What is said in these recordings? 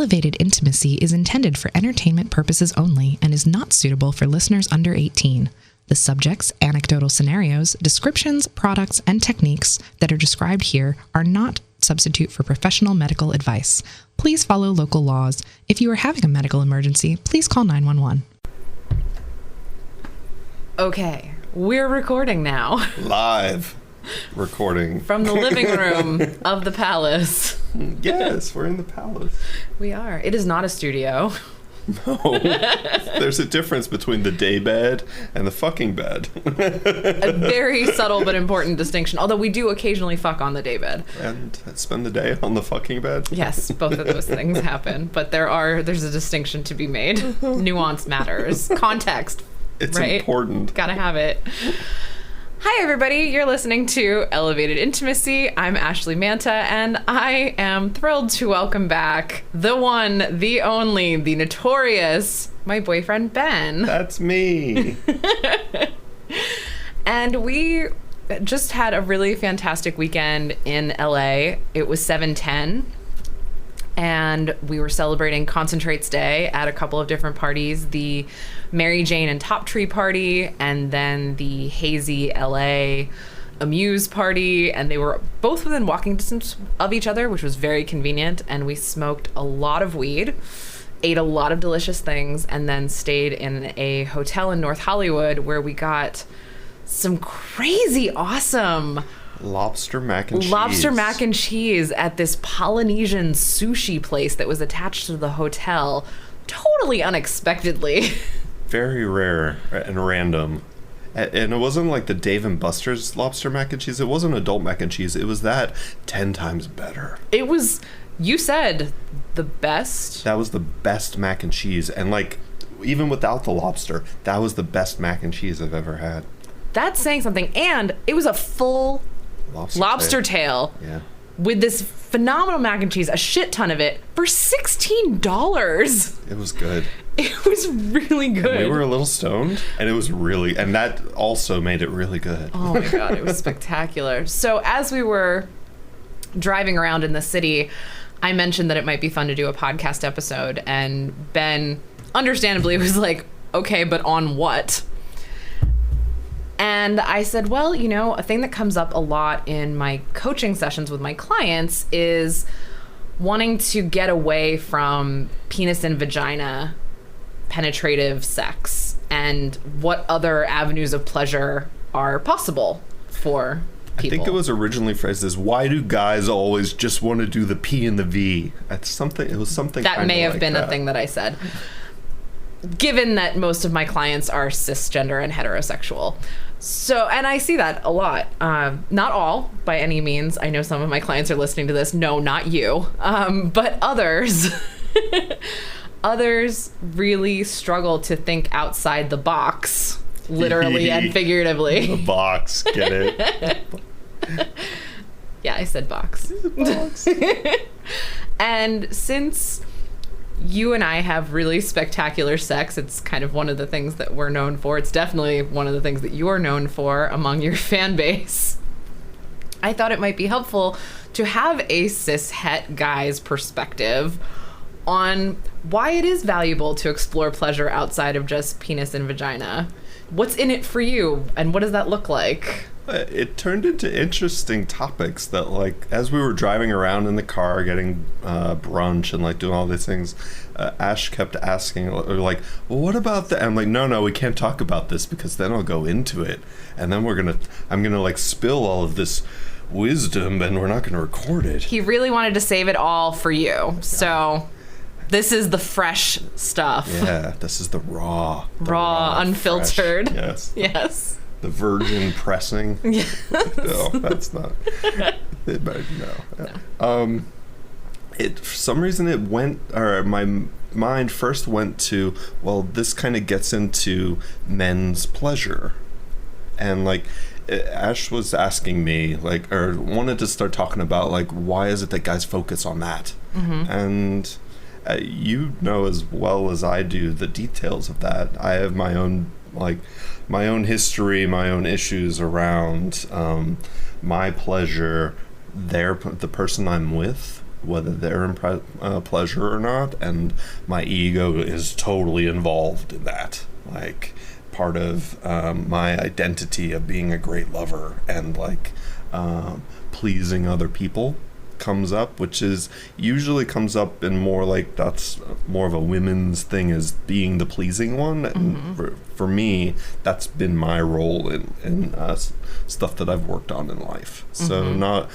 Elevated Intimacy is intended for entertainment purposes only and is not suitable for listeners under 18. The subjects, anecdotal scenarios, descriptions, products, and techniques that are described here are not substitute for professional medical advice. Please follow local laws. If you are having a medical emergency, please call 911. Okay, we're recording now. Live recording. From the living room of the palace. Yes, we're in the palace. We are. It is not a studio. No. There's a difference between the day bed and the fucking bed. A very subtle but important distinction. Although we do occasionally fuck on the day bed. And spend the day on the fucking bed? Yes, both of those things happen. But there's a distinction to be made. Nuance matters. Context. It's right? important. Gotta have it. Hi, everybody. You're listening to Elevated Intimacy. I'm Ashley Manta, and I am thrilled to welcome back the one, the only, the notorious, my boyfriend, Ben. That's me. And we just had a really fantastic weekend in LA. It was 7/10, and we were celebrating Concentrates Day at a couple of different parties. The Mary Jane and Top Tree party, and then the Hazy LA Amuse party, and they were both within walking distance of each other, which was very convenient. And we smoked a lot of weed, ate a lot of delicious things, and then stayed in a hotel in North Hollywood where we got some crazy awesome Lobster mac and cheese at this Polynesian sushi place that was attached to the hotel, totally unexpectedly. Very rare and random. And it wasn't like the Dave & Buster's lobster mac and cheese. It wasn't adult mac and cheese. It was that 10 times better. It was, you said, the best. That was the best mac and cheese. And like, even without the lobster, that was the best mac and cheese I've ever had. That's saying something. And it was a full lobster tail. Yeah. With this phenomenal mac and cheese, a shit ton of it, for $16. It was good. It was really good. And we were a little stoned, and and that also made it really good. Oh my God, it was spectacular. So as we were driving around in the city, I mentioned that it might be fun to do a podcast episode, and Ben, understandably, was like, okay, but on what? And I said, well, you know, a thing that comes up a lot in my coaching sessions with my clients is wanting to get away from penis and vagina penetrative sex and what other avenues of pleasure are possible for people. I think it was originally phrased as, why do guys always just want to do the P and the V? It was something that may have been that. A thing that I said. Given that most of my clients are cisgender and heterosexual. So, and I see that a lot. Not all, by any means. I know some of my clients are listening to this. No, not you. But others, others really struggle to think outside the box, literally and figuratively. The box, get it? Yeah, I said box. Box. And since you and I have really spectacular sex, it's kind of one of the things that we're known for. It's definitely one of the things that you're known for among your fan base. I thought it might be helpful to have a cis-het guy's perspective on why it is valuable to explore pleasure outside of just penis and vagina. What's in it for you, and what does that look like? It turned into interesting topics that, like, as we were driving around in the car getting brunch and like doing all these things, Ash kept asking, like, well, what about that? I'm like, no, we can't talk about this because then I'll go into it, and then I'm gonna like spill all of this wisdom, and we're not gonna record it. He really wanted to save it all for you, so this is the fresh stuff. Yeah, this is the raw, unfiltered. Fresh. Yes. The virgin pressing. Yes. No, that's not. No. For some reason my mind first went to, well, this kind of gets into men's pleasure. And like, Ash was asking me, like, or wanted to start talking about, like, why is it that guys focus on that? Mm-hmm. And you know as well as I do the details of that. I have my own history, my own issues around my pleasure, the person I'm with, whether they're in pleasure or not, and my ego is totally involved in that. Like, part of my identity of being a great lover and like pleasing other people comes up, which is usually comes up in more like that's more of a women's thing, is being the pleasing one. And for me, that's been my role in stuff that I've worked on in life. So not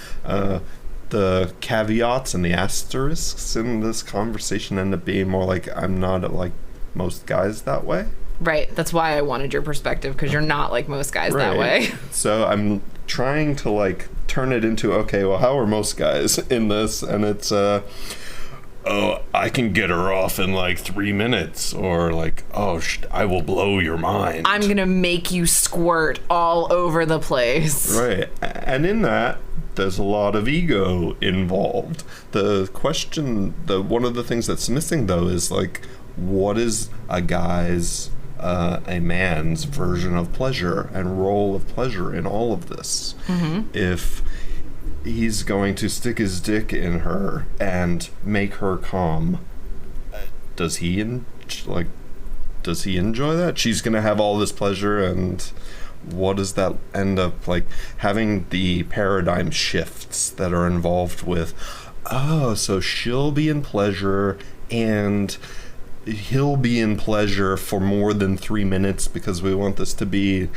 the caveats and the asterisks in this conversation end up being more like I'm not like most guys that way. Right. That's why I wanted your perspective, because you're not like most guys that way. So I'm trying to like turn it into, okay, well, how are most guys in this? And it's, oh, I can get her off in like 3 minutes, or like, oh, I will blow your mind. I'm going to make you squirt all over the place. Right. And in that, there's a lot of ego involved. The question, one of the things that's missing though is like, what is a man's version of pleasure and role of pleasure in all of this? If he's going to stick his dick in her and make her calm, does he enjoy that? She's gonna have all this pleasure, and what does that end up like? Having the paradigm shifts that are involved with, oh, so she'll be in pleasure and he'll be in pleasure for more than 3 minutes because we want this to be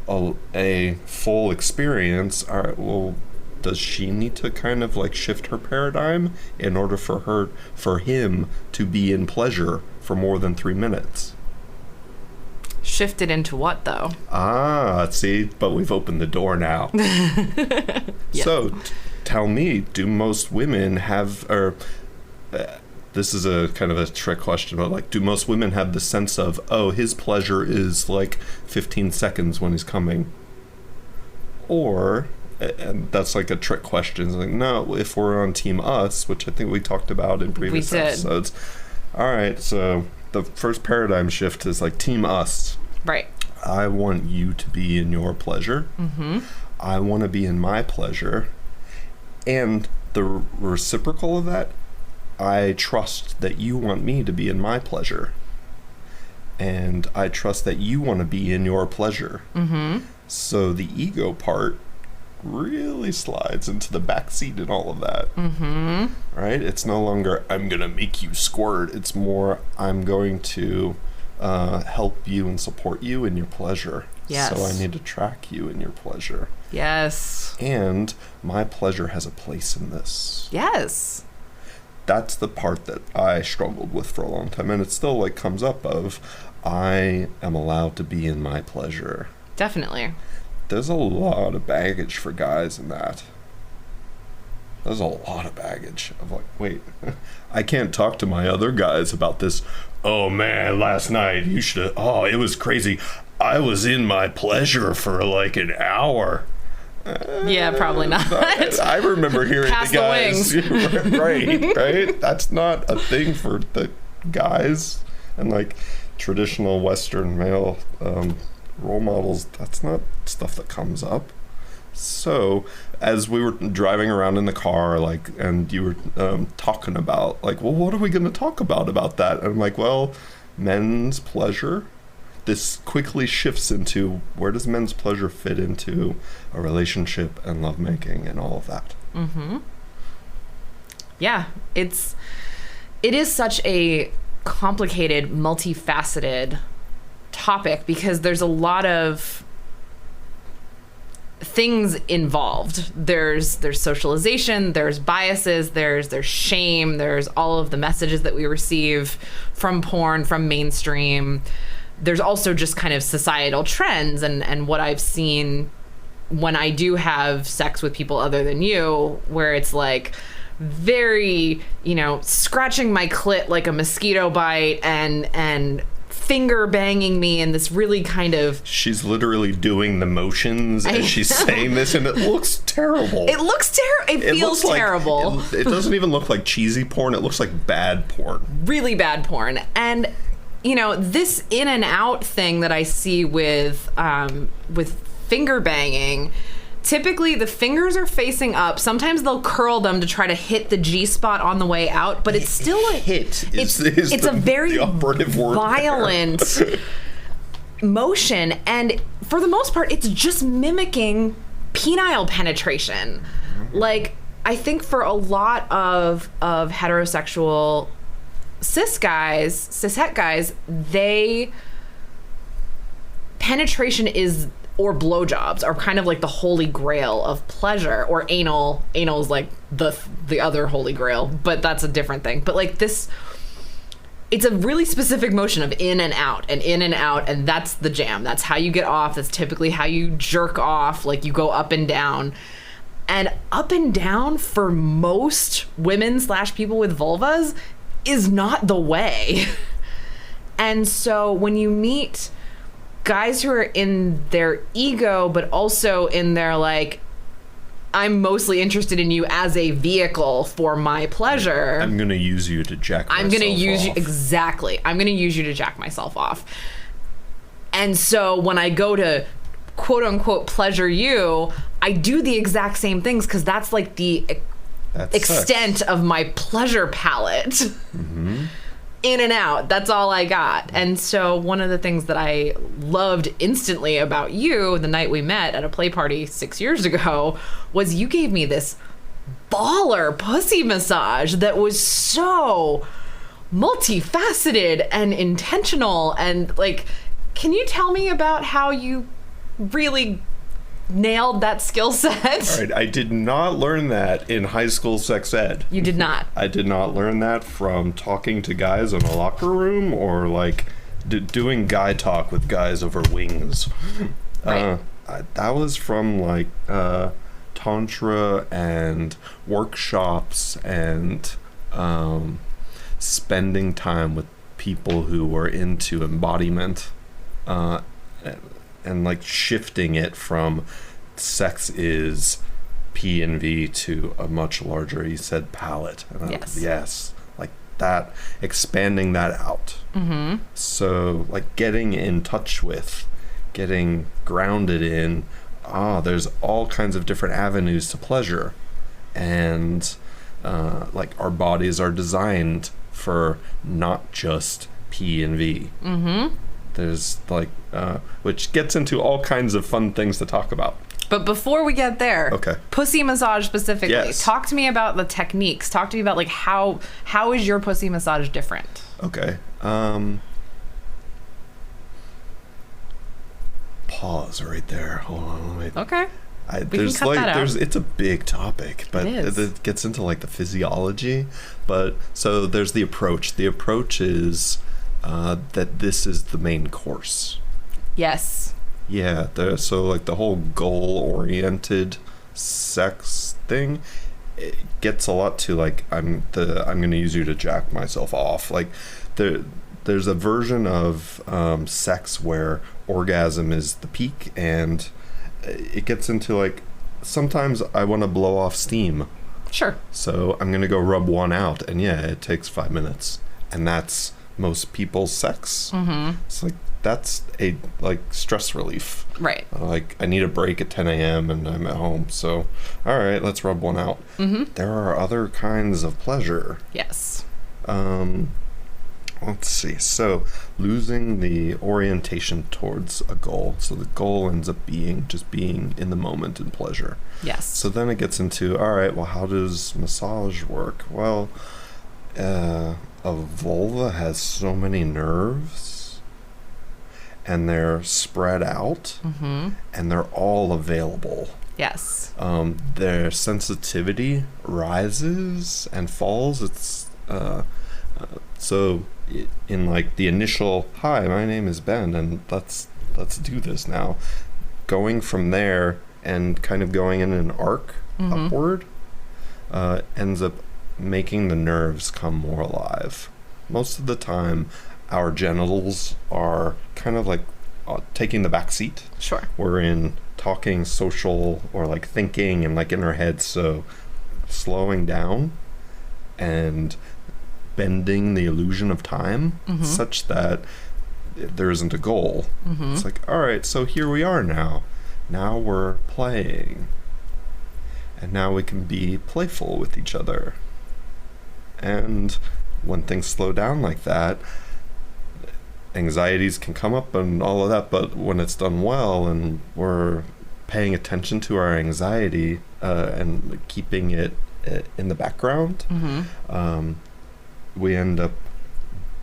a full experience. All right, well, does she need to kind of like shift her paradigm in order for him to be in pleasure for more than 3 minutes? Shifted into what though? See, but we've opened the door now. Yeah. So tell me, do most women have, this is a kind of a trick question, but like, do most women have the sense of, oh, his pleasure is like 15 seconds when he's coming? Or, and that's like a trick question. It's like, no, if we're on team us, which I think we talked about in previous episodes. All right, so the first paradigm shift is like team us. Right. I want you to be in your pleasure. I want to be in my pleasure. And the reciprocal of that, I trust that you want me to be in my pleasure. And I trust that you want to be in your pleasure. So the ego part really slides into the back seat in all of that. Right? It's no longer, I'm going to make you squirt. It's more, I'm going to help you and support you in your pleasure. Yes. So I need to track you in your pleasure. Yes. And my pleasure has a place in this. Yes. That's the part that I struggled with for a long time, and it still like comes up of, I am allowed to be in my pleasure. Definitely. There's a lot of baggage for guys in that. There's a lot of baggage of like, wait, I can't talk to my other guys about this. Oh man, last night you should have, oh, it was crazy. I was in my pleasure for like an hour. Yeah, probably not. I remember hearing Pass the guys. The wings. right. That's not a thing for the guys. And like traditional Western male role models, that's not stuff that comes up. So as we were driving around in the car, like, and you were talking about like, well, what are we going to talk about that? And I'm like, well, men's pleasure. This quickly shifts into, where does men's pleasure fit into a relationship and lovemaking and all of that? Yeah, it is such a complicated, multifaceted topic because there's a lot of things involved. There's socialization, there's biases, there's shame, there's all of the messages that we receive from porn, from mainstream. There's also just kind of societal trends and what I've seen when I do have sex with people other than you, where it's like very, scratching my clit like a mosquito bite and finger banging me in this really kind of... She's literally doing the motions as she's saying this, and it looks terrible. It looks terrible. It feels terrible. It doesn't even look like cheesy porn. It looks like bad porn. Really bad porn. And... this in and out thing that I see with finger banging, typically the fingers are facing up. Sometimes they'll curl them to try to hit the G spot on the way out, but it's still a hit. It's a very violent motion, and for the most part, it's just mimicking penile penetration. Like, I think for a lot of heterosexual cishet guys, penetration is, or blowjobs are kind of like the holy grail of pleasure, or anal. Anal is like the other holy grail, but that's a different thing. But like this, it's a really specific motion of in and out, and that's the jam. That's how you get off. That's typically how you jerk off. Like, you go up and down. And up and down for most women / people with vulvas is not the way. And so when you meet guys who are in their ego, but also in their, like, I'm mostly interested in you as a vehicle for my pleasure. I'm going to use you to jack myself off. Exactly. I'm going to use you to jack myself off. And so when I go to quote unquote pleasure you, I do the exact same things, because that's like the extent of my pleasure palette. Mm-hmm. In and out, that's all I got. And so one of the things that I loved instantly about you the night we met at a play party 6 years ago was you gave me this baller pussy massage that was so multifaceted and intentional. And like, can you tell me about how you really nailed that skill set? All right, I did not learn that in high school sex ed. You did not? I did not learn that from talking to guys in a locker room, or like doing guy talk with guys over wings. Right. That was from like tantra and workshops and spending time with people who were into embodiment, and like shifting it from sex is P and V to a much larger, he said, palette. And yes, like that, expanding that out. Mm-hmm. So like getting in touch with, getting grounded in, there's all kinds of different avenues to pleasure. And like our bodies are designed for not just P and V. Mm-hmm. There's like, which gets into all kinds of fun things to talk about. But before we get there, okay, pussy massage specifically, yes. Talk to me about the techniques. Talk to me about like how is your pussy massage different? Okay. Pause right there. Hold on. Let me. Okay. It's a big topic, but it gets into like the physiology. But so there's the approach. The approach is that this is the main course. Yes. Yeah. So like the whole goal-oriented sex thing, it gets a lot to like I'm going to use you to jack myself off. Like there's a version of sex where orgasm is the peak, and it gets into like sometimes I want to blow off steam. Sure. So I'm going to go rub one out, and yeah, it takes 5 minutes, and that's most people's sex. Mm-hmm. It's like that's a like stress relief. Right. Like I need a break at 10 a.m. and I'm at home, so all right, let's rub one out. Mm-hmm. There are other kinds of pleasure. Yes. Let's see. So losing the orientation towards a goal. So the goal ends up being just being in the moment in pleasure. Yes. So then it gets into, all right, well, how does massage work? Well, a vulva has so many nerves, and they're spread out, mm-hmm. and they're all available. Yes. Their sensitivity rises and falls. It's so in like the initial, hi, my name is Ben, and let's do this now. Going from there and kind of going in an arc mm-hmm. upward ends up making the nerves come more alive. Most of the time, our genitals are kind of like taking the back seat. Sure. We're in talking, social, or like thinking and like in our heads. So slowing down and bending the illusion of time mm-hmm. such that there isn't a goal. Mm-hmm. It's like, all right, so here we are now. now we're playing. And now we can be playful with each other. And when things slow down like that, anxieties can come up and all of that, but when it's done well and we're paying attention to our anxiety and keeping it in the background, we end up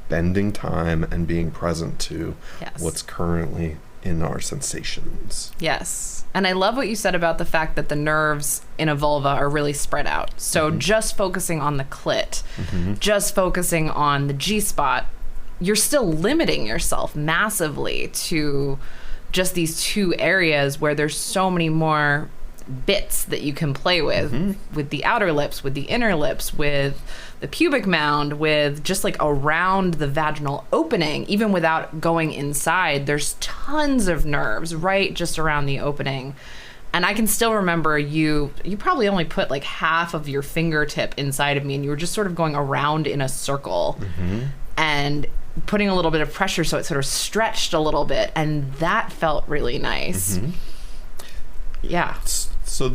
bending time and being present to what's currently in our sensations. Yes. And I love what you said about the fact that the nerves in a vulva are really spread out. So just focusing on the clit, just focusing on the G-spot, you're still limiting yourself massively to just these two areas where there's so many more bits that you can play with the outer lips, with the inner lips, with the pubic mound, with just like around the vaginal opening. Even without going inside, there's tons of nerves right just around the opening. And I can still remember you probably only put like half of your fingertip inside of me, and you were just sort of going around in a circle and putting a little bit of pressure so it sort of stretched a little bit, and that felt really nice. Yeah. So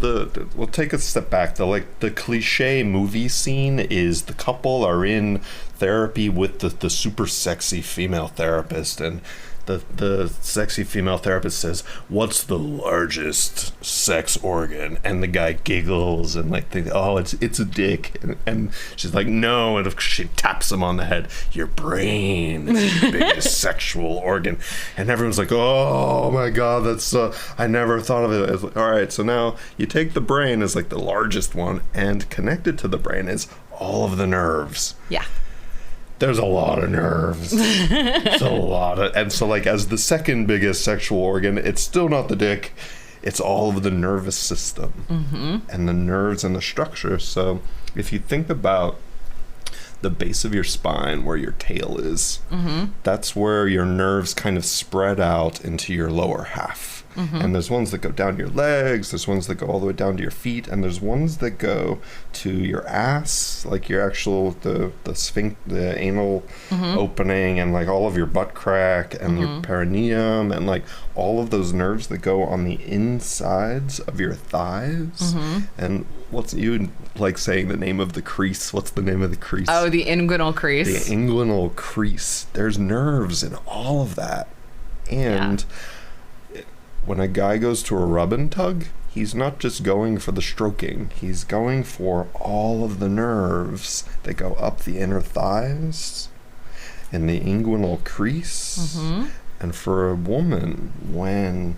we'll take a step back. The cliche movie scene is the couple are in therapy with the super sexy female therapist, and the sexy female therapist says, "What's the largest sex organ?" And the guy giggles and like, it's a dick. And she's like, "No," and she taps him on the head. "Your brain is the biggest sexual organ." And everyone's like, "Oh my God, that's I never thought of it." It's like, all right, so now you take the brain as like the largest one, and connected to the brain is all of the nerves. Yeah. There's a lot of nerves. It's a lot of, and so like as the second biggest sexual organ, it's still not the dick. It's all of the nervous system and the nerves and the structure. So if you think about the base of your spine where your tail is, that's where your nerves kind of spread out into your lower half. And there's ones that go down your legs, there's ones that go all the way down to your feet, and there's ones that go to your ass, like your actual the anal opening, and like all of your butt crack and your perineum, and like all of those nerves that go on the insides of your thighs. And what's you like saying the name of the crease? What's the name of the crease? Oh, the inguinal crease. The inguinal crease. There's nerves in all of that. And when a guy goes to a rub and tug, he's not just going for the stroking. He's going for all of the nerves that go up the inner thighs and the inguinal crease. And for a woman, when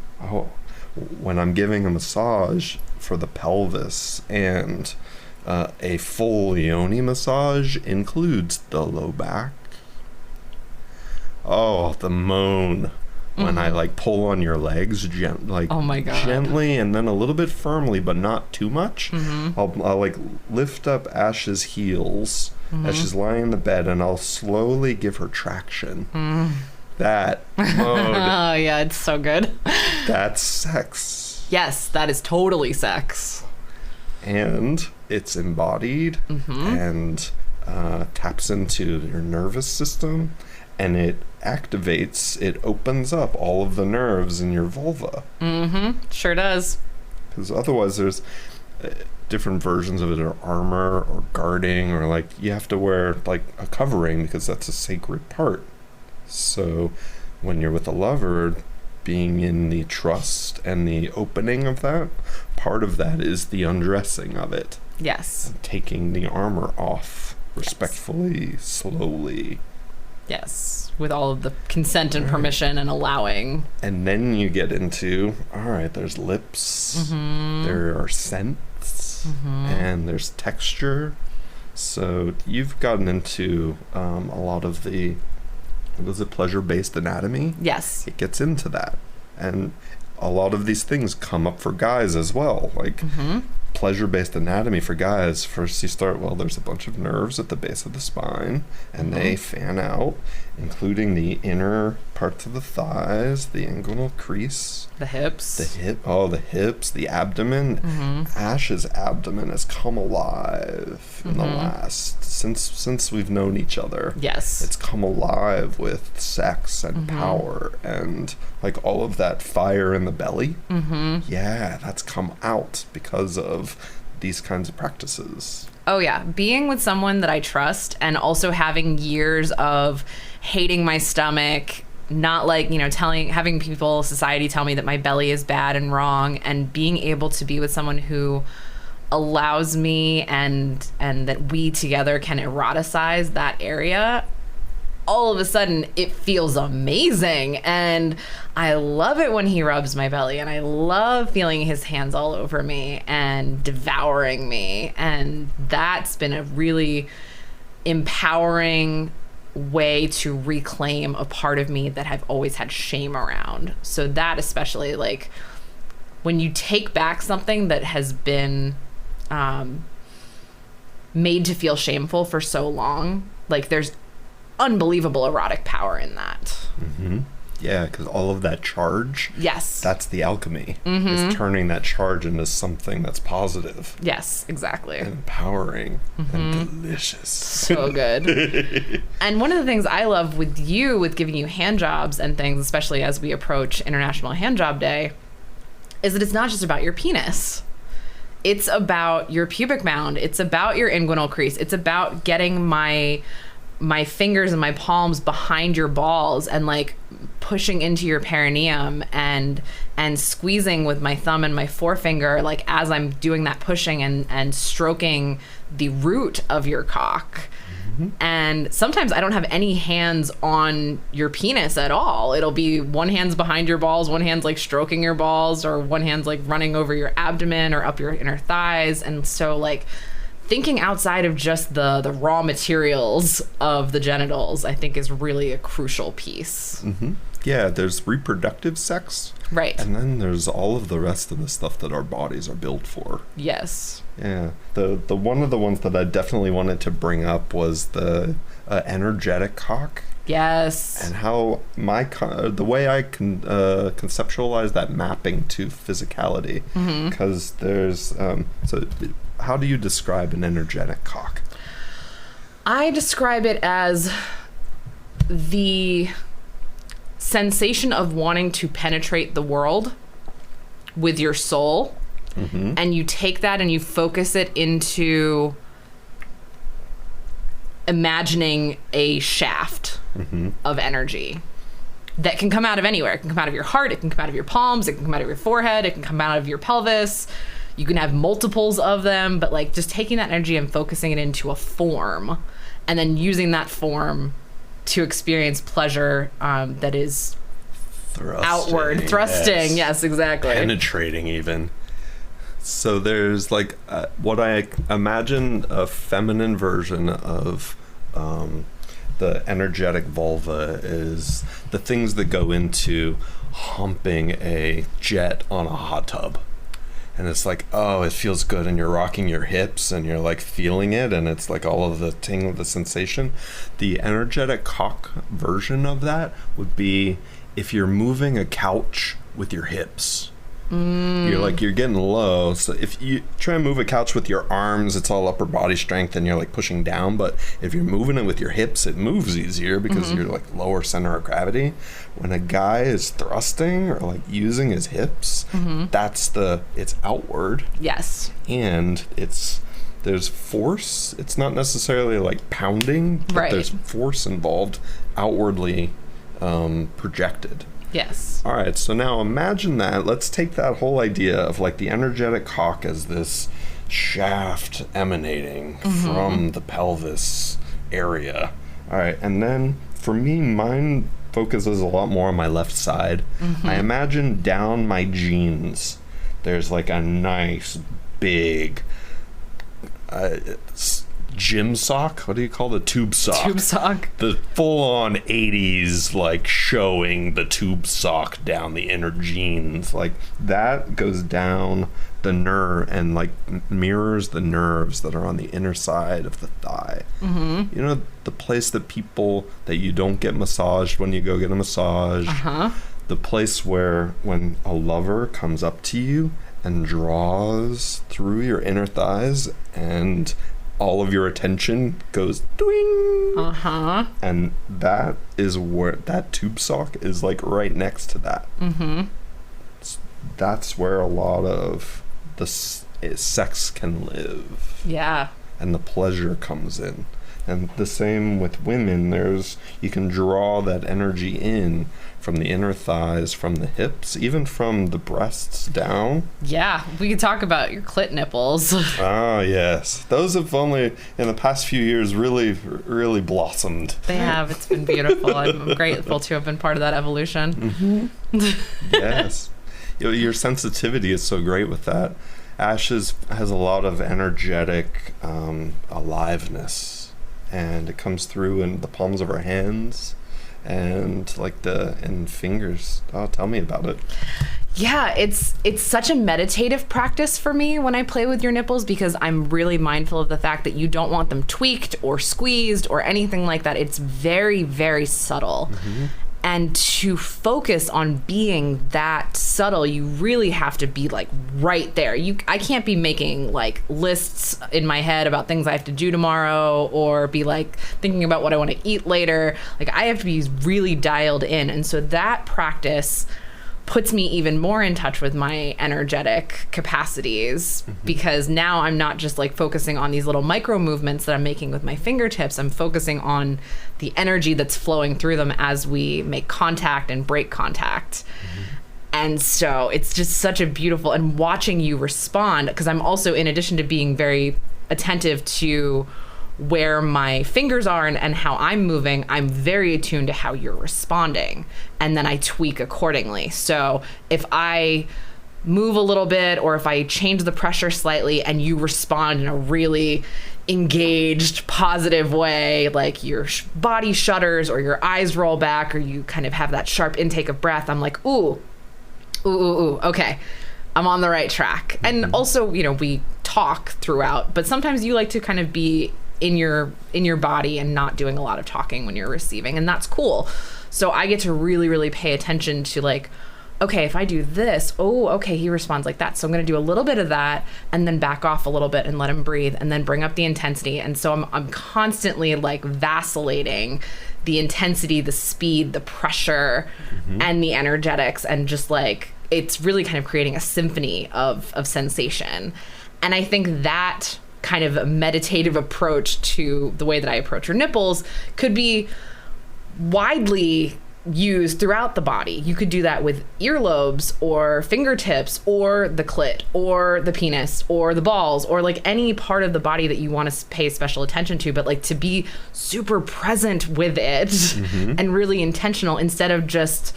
I'm giving a massage for the pelvis, and a full yoni massage includes the low back. Oh, the moan. When I like pull on your legs, oh my God, gently and then a little bit firmly, but not too much. I'll like lift up Ash's heels as she's lying in the bed, and I'll slowly give her traction. That mode. Oh yeah, it's so good. That's sex. Yes, that is totally sex. And it's embodied and taps into your nervous system. And it activates, it opens up all of the nerves in your vulva. Sure does. Because otherwise there's different versions of it, or armor or guarding, or like you have to wear like a covering because that's a sacred part. So when you're with a lover, being in the trust and the opening of that, part of that is the undressing of it. Yes. And taking the armor off respectfully, slowly. Yes, with all of the consent and permission and allowing. And then you get into, all right, there's lips, there are scents, and there's texture. So you've gotten into a lot of the, was it pleasure-based anatomy? Yes. It gets into that. And a lot of these things come up for guys as well. Like pleasure-based anatomy for guys, first you start, well, there's a bunch of nerves at the base of the spine, and they fan out, including the inner parts of the thighs, the inguinal crease, The hips. the hips, the abdomen. Ash's abdomen has come alive in the last since we've known each other. Yes. It's come alive with sex and power and like all of that fire in the belly. Yeah, that's come out because of these kinds of practices. Oh yeah, being with someone that I trust and also having years of hating my stomach, not like, having people, society tell me that my belly is bad and wrong, and being able to be with someone who allows me and that we together can eroticize that area, all of a sudden it feels amazing. And I love it when he rubs my belly, and I love feeling his hands all over me and devouring me. And that's been a really empowering way to reclaim a part of me that I've always had shame around. So that especially, like, when you take back something that has been made to feel shameful for so long, like, there's unbelievable erotic power in that. Yeah, because all of that charge, Yes. that's the alchemy. Is turning that charge into something that's positive Yes, exactly. and empowering and delicious. So good. And one of the things I love with giving you hand jobs and things, especially as we approach International Hand Job Day, is that it's not just about your penis. It's about your pubic mound. It's about your inguinal crease. It's about getting my fingers and my palms behind your balls and like pushing into your perineum and squeezing with my thumb and my forefinger, like as I'm doing that pushing and stroking the root of your cock. And sometimes I don't have any hands on your penis at all. It'll be one hand's behind your balls, one hand's like stroking your balls, or one hand's like running over your abdomen or up your inner thighs. And so like thinking outside of just the raw materials of the genitals, I think, is really a crucial piece. Yeah, there's reproductive sex. Right. And then there's all of the rest of the stuff that our bodies are built for. Yes. Yeah. The one of the ones that I definitely wanted to bring up was the energetic cock. Yes. And how the way I can conceptualize that mapping to physicality. Because there's... so how do you describe an energetic cock? I describe it as the sensation of wanting to penetrate the world with your soul. And you take that and you focus it into imagining a shaft of energy that can come out of anywhere. It can come out of your heart, it can come out of your palms, it can come out of your forehead, it can come out of your pelvis. You can have multiples of them, but like just taking that energy and focusing it into a form and then using that form to experience pleasure that is outward, thrusting. Yes, exactly. Penetrating even. So there's like what I imagine a feminine version of the energetic vulva is the things that go into humping a jet on a hot tub. And it's like, oh, it feels good, and you're rocking your hips and you're like feeling it, and it's like all of the tingle, the sensation. The energetic cock version of that would be if you're moving a couch with your hips. You're getting low. So if you try and move a couch with your arms, it's all upper body strength and you're like pushing down. But if you're moving it with your hips, it moves easier because you're like lower center of gravity. When a guy is thrusting or like using his hips, it's outward. Yes. And there's force. It's not necessarily like pounding, but there's force involved, outwardly projected. Yes. All right, so now imagine that. Let's take that whole idea of like the energetic cock as this shaft emanating from the pelvis area. All right, and then for me, mine focuses a lot more on my left side. I imagine down my jeans, there's like a nice big gym sock. What do you call the tube sock? Tube sock. The full-on 80s, like, showing the tube sock down the inner jeans. Like, that goes down the nerve and like mirrors the nerves that are on the inner side of the thigh. You know, the place that people that you don't get massaged when you go get a massage. The place where when a lover comes up to you and draws through your inner thighs and all of your attention goes doing. And that is where that tube sock is, like right next to that. That's where a lot of the sex can live. Yeah. And the pleasure comes in. And the same with women, you can draw that energy in from the inner thighs, from the hips, even from the breasts down. Yeah, we could talk about your clit nipples. Ah, yes. Those have only, in the past few years, really, really blossomed. They have. It's been beautiful. I'm grateful to have been part of that evolution. Yes. Your sensitivity is so great with that. Ash has a lot of energetic aliveness. And it comes through in the palms of her hands and and fingers. Oh, tell me about it. Yeah, it's such a meditative practice for me when I play with your nipples, because I'm really mindful of the fact that you don't want them tweaked or squeezed or anything like that. It's very, very subtle. And to focus on being that subtle, you really have to be like right there. I can't be making like lists in my head about things I have to do tomorrow, or be like thinking about what I want to eat later. Like, I have to be really dialed in. And so that practice puts me even more in touch with my energetic capacities, because now I'm not just like focusing on these little micro movements that I'm making with my fingertips. I'm focusing on the energy that's flowing through them as we make contact and break contact. And so it's just such a beautiful, and watching you respond, because I'm also, in addition to being very attentive to where my fingers are and how I'm moving, I'm very attuned to how you're responding, and then I tweak accordingly. So if I move a little bit, or if I change the pressure slightly and you respond in a really engaged, positive way, like your body shudders or your eyes roll back, or you kind of have that sharp intake of breath, I'm like, ooh, okay, I'm on the right track. And also, you know, we talk throughout, but sometimes you like to kind of be in your body and not doing a lot of talking when you're receiving, and that's cool. So I get to really, really pay attention to like, okay, if I do this, oh, okay, he responds like that. So I'm going to do a little bit of that and then back off a little bit and let him breathe and then bring up the intensity. And so I'm constantly like vacillating the intensity, the speed, the pressure, and the energetics, and just like, it's really kind of creating a symphony of sensation. And I think that kind of a meditative approach to the way that I approach your nipples could be widely used throughout the body. You could do that with earlobes or fingertips or the clit or the penis or the balls, or like any part of the body that you want to pay special attention to, but like to be super present with it and really intentional, instead of just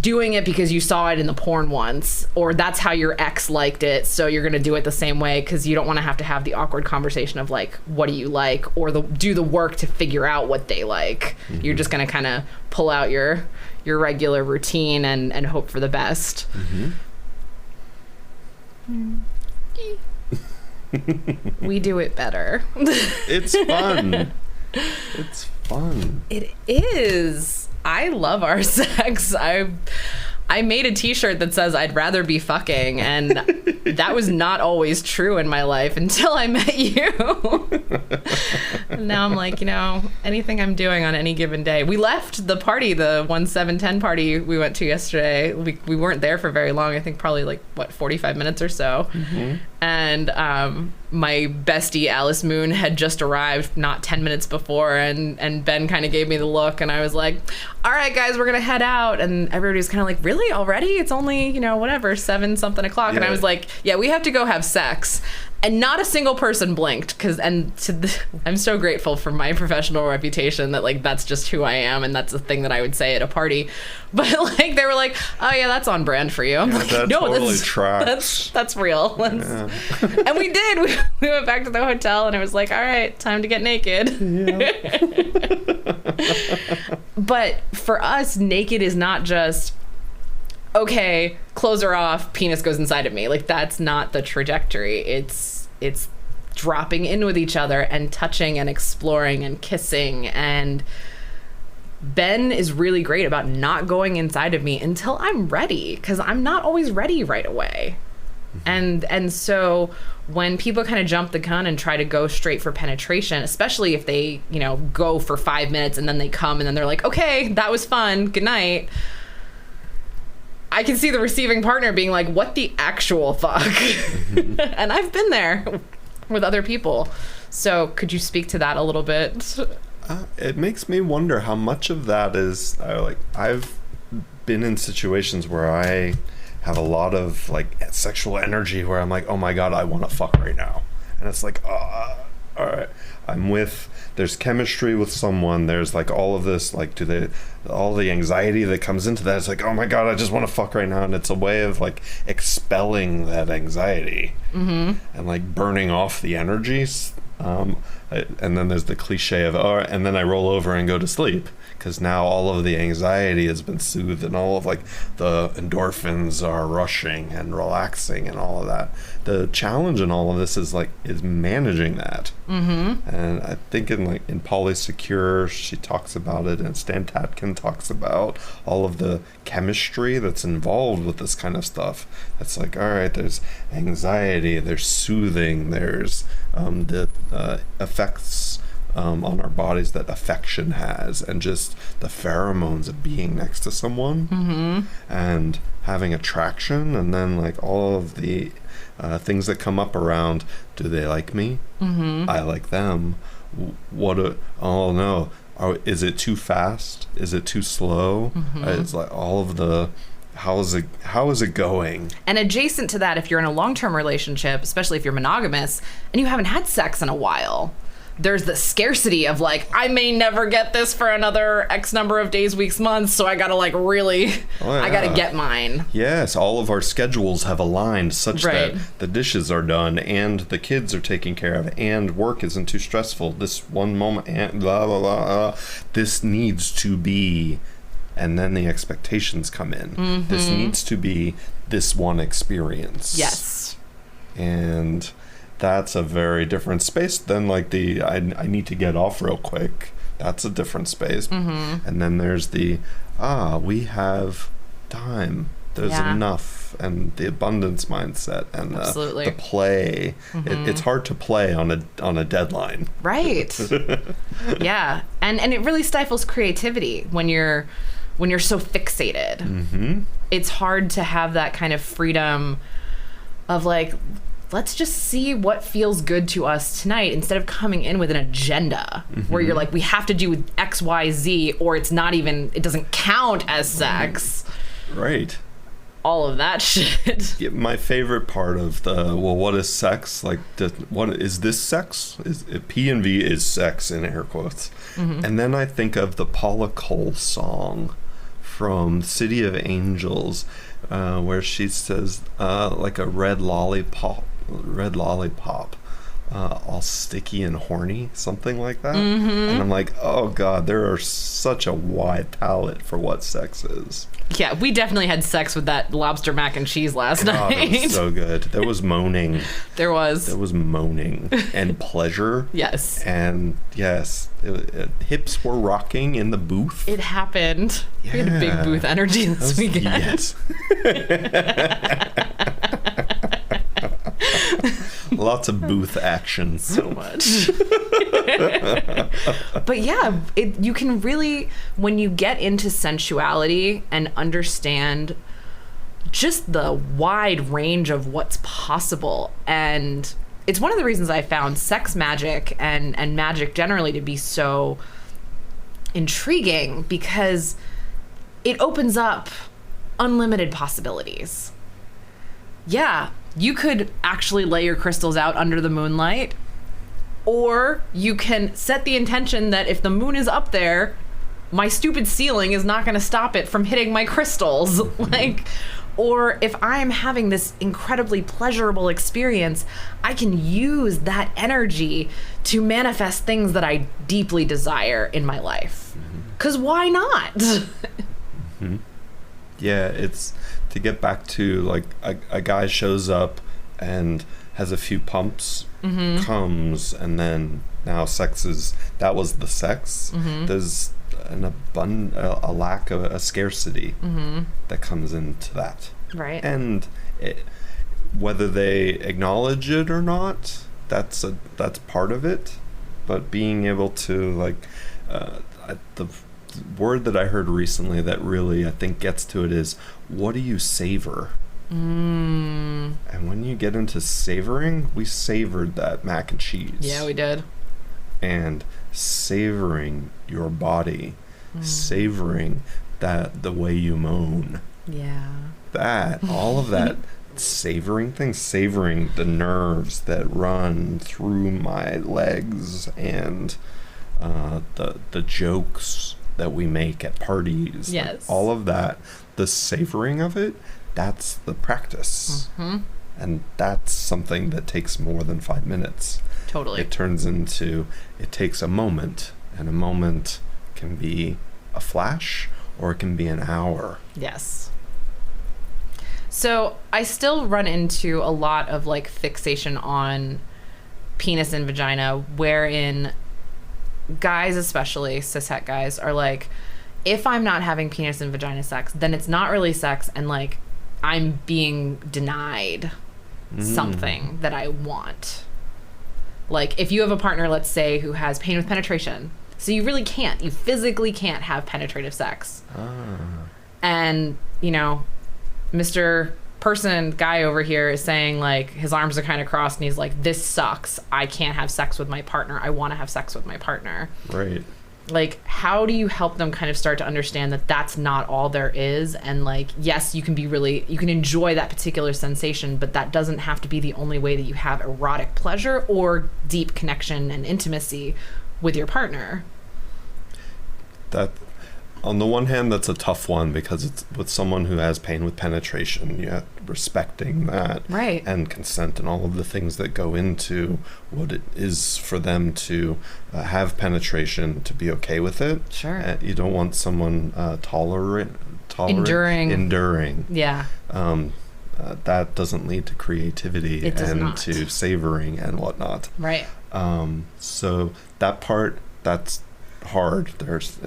doing it because you saw it in the porn once, or that's how your ex liked it, so you're going to do it the same way, because you don't want to have the awkward conversation of like, what do you like, or do the work to figure out what they like. You're just going to kind of pull out your regular routine and hope for the best. We do it better. It's fun. It's fun. It is. I love our sex. I made a t-shirt that says I'd rather be fucking, and that was not always true in my life until I met you. And now I'm like, you know, anything I'm doing on any given day. We left the party, the 1-7-10 party we went to yesterday. We weren't there for very long. I think probably like, 45 minutes or so. And my bestie Alice Moon had just arrived not 10 minutes before, and Ben kind of gave me the look, and I was like, all right guys, we're gonna head out. And everybody was kind of like, really, already? It's only, you know, whatever, 7-something o'clock. And I was like, yeah, we have to go have sex. And not a single person blinked, I'm so grateful for my professional reputation that like that's just who I am, and that's a thing that I would say at a party. But like they were like, oh yeah, that's on brand for you. I'm like, no, totally tracks. That's real. And we did. We went back to the hotel, and it was like, all right, time to get naked. But for us, naked is not just okay, clothes are off, penis goes inside of me. Like, that's not the trajectory. It's dropping in with each other and touching and exploring and kissing. And Ben is really great about not going inside of me until I'm ready, because I'm not always ready right away. And so when people kind of jump the gun and try to go straight for penetration, especially if they, go for 5 minutes and then they come and then they're like, okay, that was fun, good night. I can see the receiving partner being like, what the actual fuck? And I've been there with other people. So could you speak to that a little bit? It makes me wonder how much of that is, I've been in situations where I have a lot of sexual energy where I'm like, oh my God, I want to fuck right now. And it's like, all right, there's chemistry with someone, there's all of this, all the anxiety that comes into that. It's like, oh my God, I just want to fuck right now. And it's a way of expelling that anxiety and burning off the energies. And then there's the cliche of, and then I roll over and go to sleep, because now all of the anxiety has been soothed and all of the endorphins are rushing and relaxing and all of that. The challenge in all of this is managing that. And I think in Polysecure, she talks about it, and Stan Tatkin talks about all of the chemistry that's involved with this kind of stuff. It's all right, there's anxiety, there's soothing, there's the effects on our bodies that affection has, and just the pheromones of being next to someone and having attraction, and then all of the things that come up around, do they like me? I like them. Oh no, is it too fast? Is it too slow? It's all of the how is it going? And adjacent to that, if you're in a long-term relationship, especially if you're monogamous and you haven't had sex in a while, there's the scarcity of I may never get this for another X number of days, weeks, months, so I gotta really, I gotta get mine. Yes, all of our schedules have aligned such that the dishes are done and the kids are taken care of and work isn't too stressful. This one moment and blah, blah, blah. This needs to be, and then the expectations come in. This needs to be this one experience. Yes. And that's a very different space than I need to get off real quick. That's a different space. And then there's the we have time, there's enough, and the abundance mindset, and the play. It's hard to play on a deadline, right? Yeah. And it really stifles creativity when you're so fixated. It's hard to have that kind of freedom of let's just see what feels good to us tonight, instead of coming in with an agenda where you're we have to do X, Y, Z, or it doesn't count as sex. Right. All of that shit. Yeah, my favorite part of what is sex? What is this sex? P and V is sex in air quotes. And then I think of the Paula Cole song from City of Angels, where she says a red lollipop, all sticky and horny, something like that. And I'm like, oh God, there are such a wide palette for what sex is. Yeah, we definitely had sex with that lobster mac and cheese last night. It was so good. There was moaning. There was moaning and pleasure. Yes. And yes, hips were rocking in the booth. It happened. Yeah. We had a big booth energy this weekend. Yes. Lots of booth action. So much. But yeah, you can really, when you get into sensuality and understand just the wide range of what's possible, and it's one of the reasons I found sex magic and magic generally to be so intriguing, because it opens up unlimited possibilities. Yeah, you could actually lay your crystals out under the moonlight, or you can set the intention that if the moon is up there, my stupid ceiling is not going to stop it from hitting my crystals. Or if I'm having this incredibly pleasurable experience, I can use that energy to manifest things that I deeply desire in my life. 'Cause why not? Yeah, it's to get back to like a guy shows up and has a few pumps, comes, and then now that was the sex. There's a lack of a scarcity that comes into that, Right. and whether they acknowledge it or not, that's part of it. But being able to like the word that I heard recently that really I think gets to it is, what do you savor? And when you get into savoring, we savored that mac and cheese. Yeah, we did. And savoring your body, savoring the way you moan. Yeah. All of that savoring things, savoring the nerves that run through my legs, and the jokes that we make at parties. Yes. Like, all of that, the savoring of it, that's the practice. And that's something that takes more than 5 minutes. Totally. It takes a moment, and a moment can be a flash or it can be an hour. Yes. So I still run into a lot of like fixation on penis and vagina, wherein guys, especially cishet guys, are like, if I'm not having penis and vagina sex, then it's not really sex, and like I'm being denied something that I want. Like if you have a partner, let's say, who has pain with penetration, so you physically can't have penetrative sex. And, you know, Mr. Guy over here is saying like his arms are kind of crossed and he's like, this sucks. I can't have sex with my partner. I want to have sex with my partner. Right. Like, how do you help them kind of start to understand that that's not all there is? And like, yes, you can enjoy that particular sensation, but that doesn't have to be the only way that you have erotic pleasure or deep connection and intimacy with your partner. That, on the one hand, that's a tough one because it's with someone who has pain with penetration. You have respecting that, right, and consent and all of the things that go into what it is for them to have penetration, to be okay with it. Sure. You don't want someone enduring. Yeah. That doesn't lead to creativity and to savoring and whatnot. Right. So that part, that's hard. There's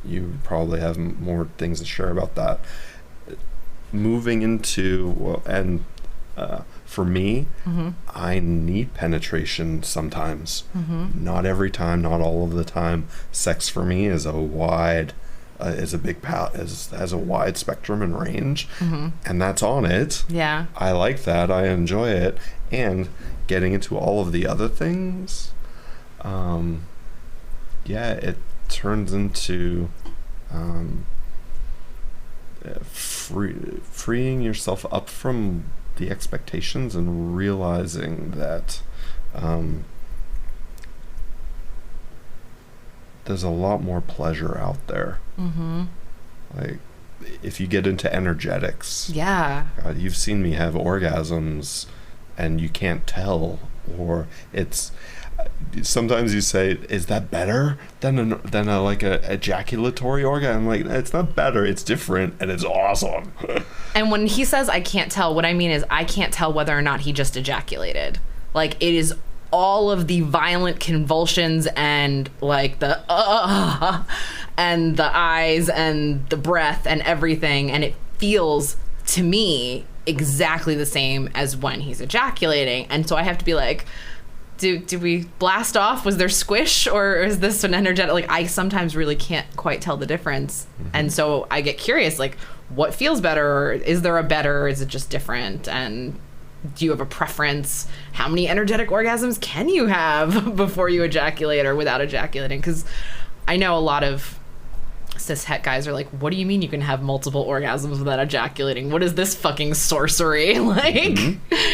you probably have more things to share about that. Moving into, for me, I need penetration sometimes. Not every time, not all of the time. Sex for me is a wide, has a wide spectrum and range, and that's on it. Yeah. I like that. I enjoy it, and getting into all of the other things, it turns into freeing yourself up from the expectations and realizing that there's a lot more pleasure out there. Like, if you get into energetics, God, you've seen me have orgasms and you can't tell, or it's sometimes you say, is that better than a like a ejaculatory orgasm? I'm like, it's not better, it's different, and it's awesome. And when he says I can't tell, what I mean is I can't tell whether or not he just ejaculated. Like, it is all of the violent convulsions and like the and the eyes and the breath and everything, and it feels to me exactly the same as when he's ejaculating. And so I have to be like, do we blast off? Was there squish, or is this an energetic? Like, I sometimes really can't quite tell the difference. And so I get curious, like, what feels better? Or is there a better? Or is it just different? And do you have a preference? How many energetic orgasms can you have before you ejaculate or without ejaculating? Because I know a lot of cishet guys are like, what do you mean you can have multiple orgasms without ejaculating? What is this fucking sorcery? Like,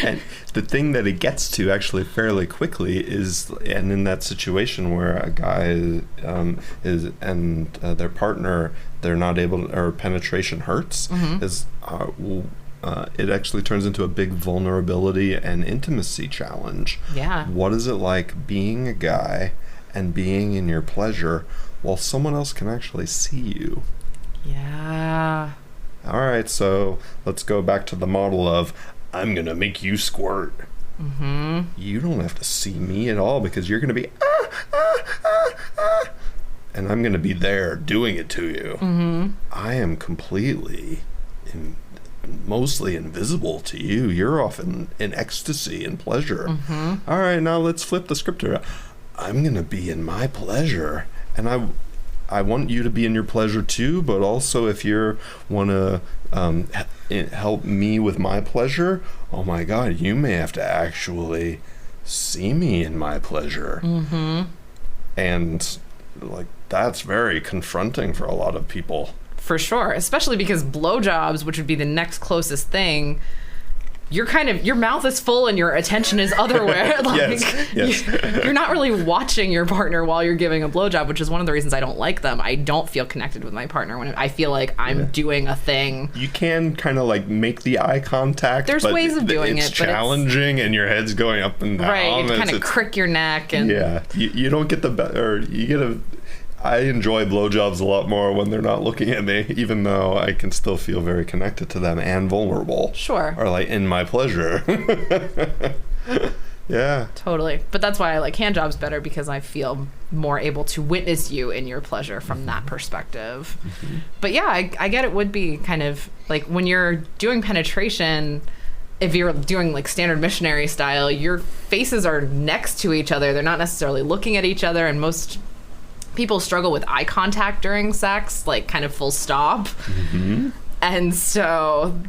and the thing that it gets to actually fairly quickly is, and in that situation where a guy is and their partner, they're not able to, or penetration hurts, is it actually turns into a big vulnerability and intimacy challenge. Yeah. What is it like being a guy and being in your pleasure while someone else can actually see you? Yeah. All right, so let's go back to the model of I'm going to make you squirt. Mm-hmm. You don't have to see me at all because you're going to be, and I'm going to be there doing it to you. Mm-hmm. I am completely, mostly invisible to you. You're off in ecstasy and pleasure. Mm-hmm. All right, now let's flip the script around. I'm going to be in my pleasure, and I want you to be in your pleasure too, but also if you want to help me with my pleasure, oh my God, you may have to actually see me in my pleasure. Mm-hmm. And like that's very confronting for a lot of people. For sure, especially because blowjobs, which would be the next closest thing, your mouth is full and your attention is otherwhere. Like, yes. You're not really watching your partner while you're giving a blowjob, which is one of the reasons I don't like them. I don't feel connected with my partner when I feel like I'm doing a thing. You can kind of like make the eye contact. There's ways of doing it's it, challenging, and your head's going up and down. Right, you kind of crick your neck. And you don't get you get a... I enjoy blowjobs a lot more when they're not looking at me, even though I can still feel very connected to them and vulnerable. Sure. Or like in my pleasure. Yeah. Totally. But that's why I like hand jobs better, because I feel more able to witness you in your pleasure from that perspective. Mm-hmm. But yeah, I get it would be kind of like when you're doing penetration, if you're doing like standard missionary style, your faces are next to each other. They're not necessarily looking at each other, and most people struggle with eye contact during sex, like kind of full stop. Mm-hmm. And so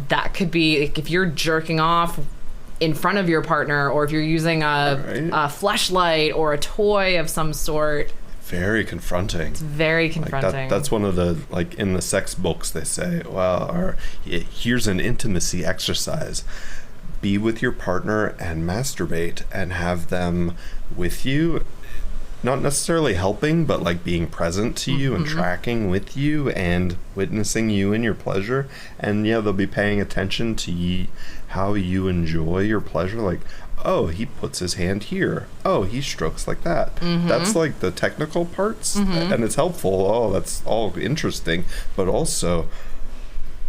that could be like, if you're jerking off in front of your partner, or if you're using a fleshlight or a toy of some sort. Very confronting. It's very confronting. Like that's one of the, like in the sex books they say, well, here's an intimacy exercise. Be with your partner and masturbate and have them with you. Not necessarily helping, but like being present to you and tracking with you and witnessing you in your pleasure. And yeah, they'll be paying attention to how you enjoy your pleasure. Like, oh, he puts his hand here. Oh, he strokes like that. Mm-hmm. That's like the technical parts, and it's helpful. Oh, that's all interesting. But also,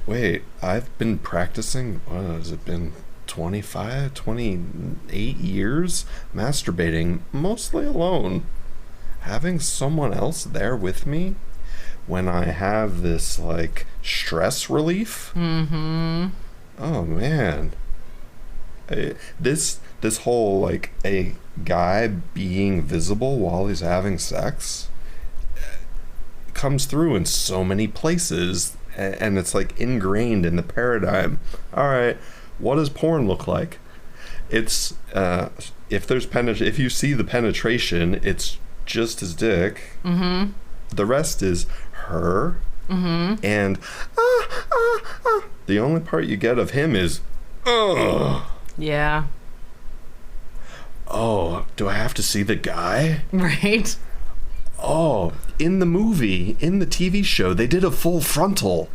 wait, I've been practicing, what has it been? 28 years masturbating mostly alone. Having someone else there with me when I have this like stress relief. Mm-hmm. Oh man. This whole like a guy being visible while he's having sex comes through in so many places, and it's like ingrained in the paradigm. All right, what does porn look like? It's if you see the penetration, it's just his dick. Mm-hmm. The rest is her. Mm-hmm. And the only part you get of him is yeah. Oh, do I have to see the guy? Right. Oh, in the movie, in the TV show, they did a full frontal.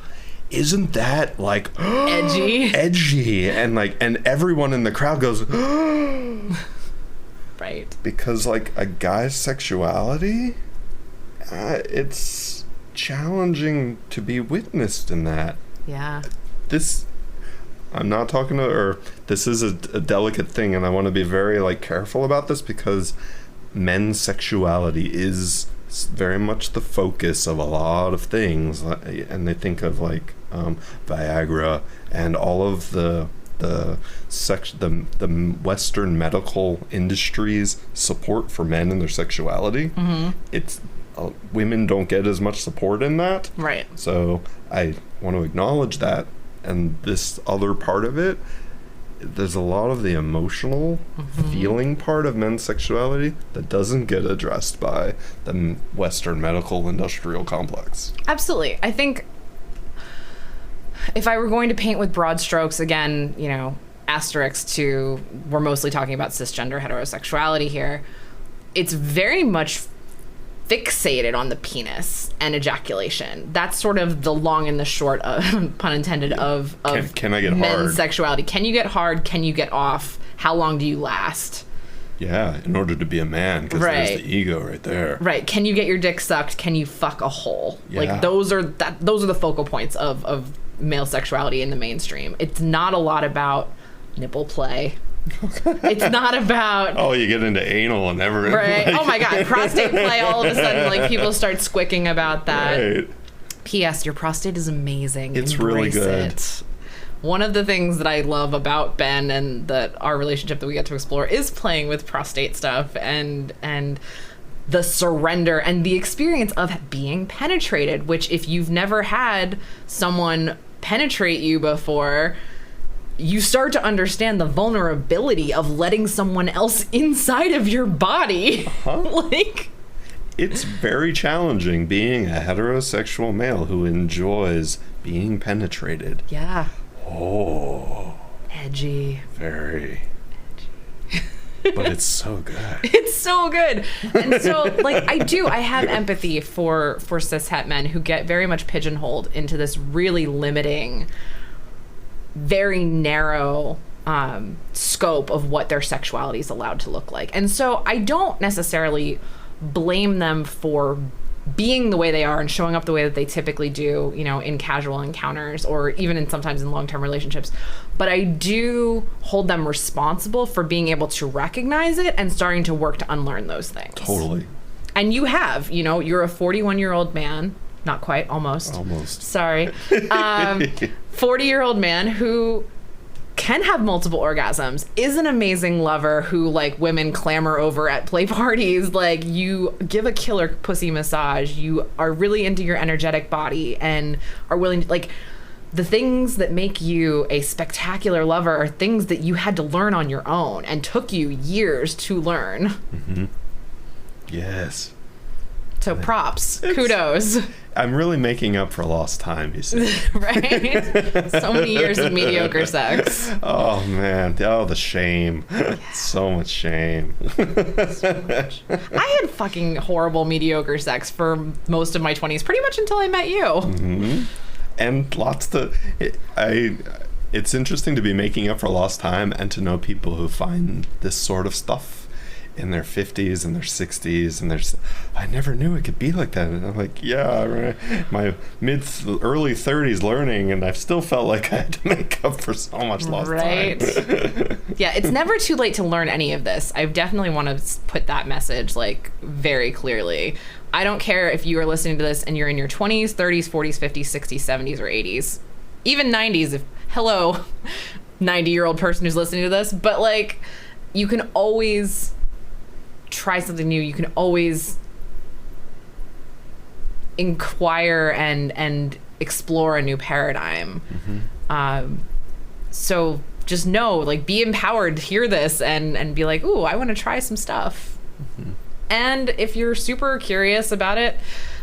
Isn't that like edgy, and like, and everyone in the crowd goes right, because like a guy's sexuality, it's challenging to be witnessed in that. Yeah, I'm not talking to, or this is a delicate thing, and I want to be very like careful about this, because men's sexuality is very much the focus of a lot of things, and they think of like Viagra and all of the Western medical industry's support for men and their sexuality. Mm-hmm. It's women don't get as much support in that, right? So I want to acknowledge that, and this other part of it, there's a lot of the emotional feeling part of men's sexuality that doesn't get addressed by the Western medical industrial complex. Absolutely. I think if I were going to paint with broad strokes, again, asterisk to, we're mostly talking about cisgender heterosexuality here, it's very much fixated on the penis and ejaculation. That's sort of the long and the short of, pun intended, of can I get men's hard? Sexuality. Can you get hard? Can you get off? How long do you last? Yeah, in order to be a man, because there's the ego right there. Right. Can you get your dick sucked? Can you fuck a hole? Yeah. Like, those are the focal points of male sexuality in the mainstream. It's not a lot about nipple play. It's not about... Oh, you get into anal and everything. Right. Oh, my God. Prostate play, all of a sudden, like, people start squicking about that. Right. P.S. Your prostate is amazing. It's Embrace really good. it. One of the things that I love about Ben and that our relationship that we get to explore is playing with prostate stuff and the surrender and the experience of being penetrated, which if you've never had someone penetrate you before, you start to understand the vulnerability of letting someone else inside of your body. Like, it's very challenging being a heterosexual male who enjoys being penetrated. Yeah. Oh. Edgy. Very. Edgy. But it's so good. It's so good. And so, like, I have empathy for cishet men who get very much pigeonholed into this really limiting, very narrow scope of what their sexuality is allowed to look like. And so I don't necessarily blame them for being the way they are and showing up the way that they typically do, you know, in casual encounters or even sometimes in long-term relationships. But I do hold them responsible for being able to recognize it and starting to work to unlearn those things. Totally. And you have, you know, you're a 41-year-old man, not quite, almost. Sorry. 40-year-old man who can have multiple orgasms, is an amazing lover who, like, women clamor over at play parties. Like, you give a killer pussy massage, you are really into your energetic body and are willing to, like, the things that make you a spectacular lover are things that you had to learn on your own and took you years to learn. Mm-hmm. Yes. So props, kudos. I'm really making up for lost time, you see. Right? So many years of mediocre sex. Oh, man. Oh, the shame. Yeah. So much shame. So much. I had fucking horrible mediocre sex for most of my 20s, pretty much until I met you. Mm-hmm. And it's interesting to be making up for lost time and to know people who find this sort of stuff in their 50s and their 60s and I never knew it could be like that. And I'm like, yeah, my early 30s learning, and I've still felt like I had to make up for so much lost time. Yeah, it's never too late to learn any of this. I definitely want to put that message, like, very clearly. I don't care if you are listening to this and you're in your 20s, 30s, 40s, 50s, 60s, 70s, or 80s, even 90s. Hello, 90-year-old person who's listening to this, but, like, you can always try something new. You can always inquire and explore a new paradigm. Mm-hmm. So just know, like, be empowered, hear this and be like, ooh, I want to try some stuff. Mm-hmm. And if you're super curious about it,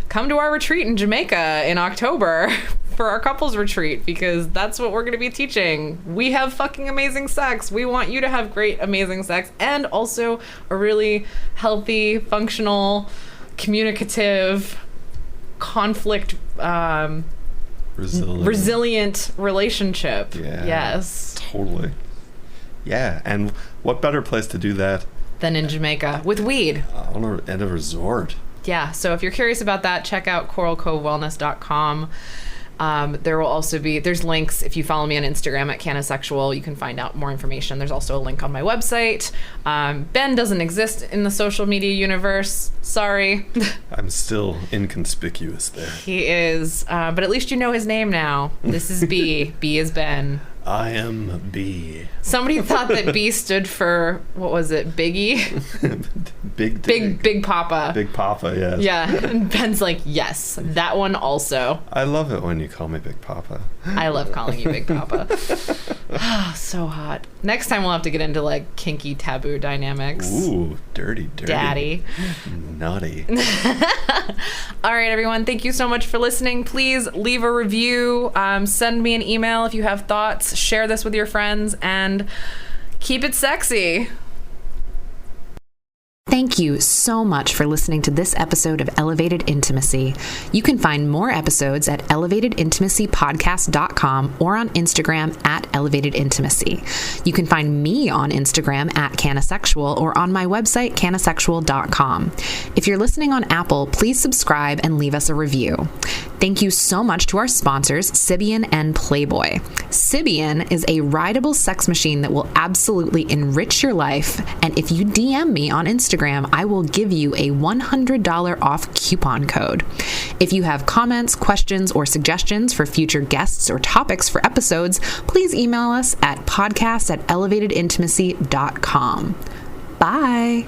come to our retreat in Jamaica in October for our couples retreat, because that's what we're going to be teaching. We have fucking amazing sex. We want you to have great, amazing sex, and also a really healthy, functional, communicative, conflict, resilient relationship. Yeah, yes. Totally. Yeah, and what better place to do that than in Jamaica with weed at a resort? Yeah, so if you're curious about that, check out coralcovewellness.com. There will also there's links. If you follow me on Instagram at Canasexual, you can find out more information. There's also a link on my website. Ben doesn't exist in the social media universe. Sorry. I'm still inconspicuous there. He is, but at least you know his name now. This is B. B is Ben. I am B. Somebody thought that B stood for, what was it, Biggie? Big Papa. Big Papa, yes. Yeah, and Ben's like, yes, that one also. I love it when you call me Big Papa. I love calling you Big Papa. Oh, so hot. Next time we'll have to get into, like, kinky taboo dynamics. Ooh, dirty. Daddy. Naughty. All right, everyone. Thank you so much for listening. Please leave a review. Send me an email if you have thoughts. Share this with your friends and keep it sexy. Thank you so much for listening to this episode of Elevated Intimacy. You can find more episodes at elevatedintimacypodcast.com or on Instagram at Elevated Intimacy. You can find me on Instagram at Canasexual or on my website, canasexual.com. If you're listening on Apple, please subscribe and leave us a review. Thank you so much to our sponsors, Sybian and Playboy. Sybian is a rideable sex machine that will absolutely enrich your life, and if you DM me on Instagram, I will give you a $100 off coupon code. If you have comments, questions, or suggestions for future guests or topics for episodes, please email us at podcast@elevatedintimacy.com. Bye.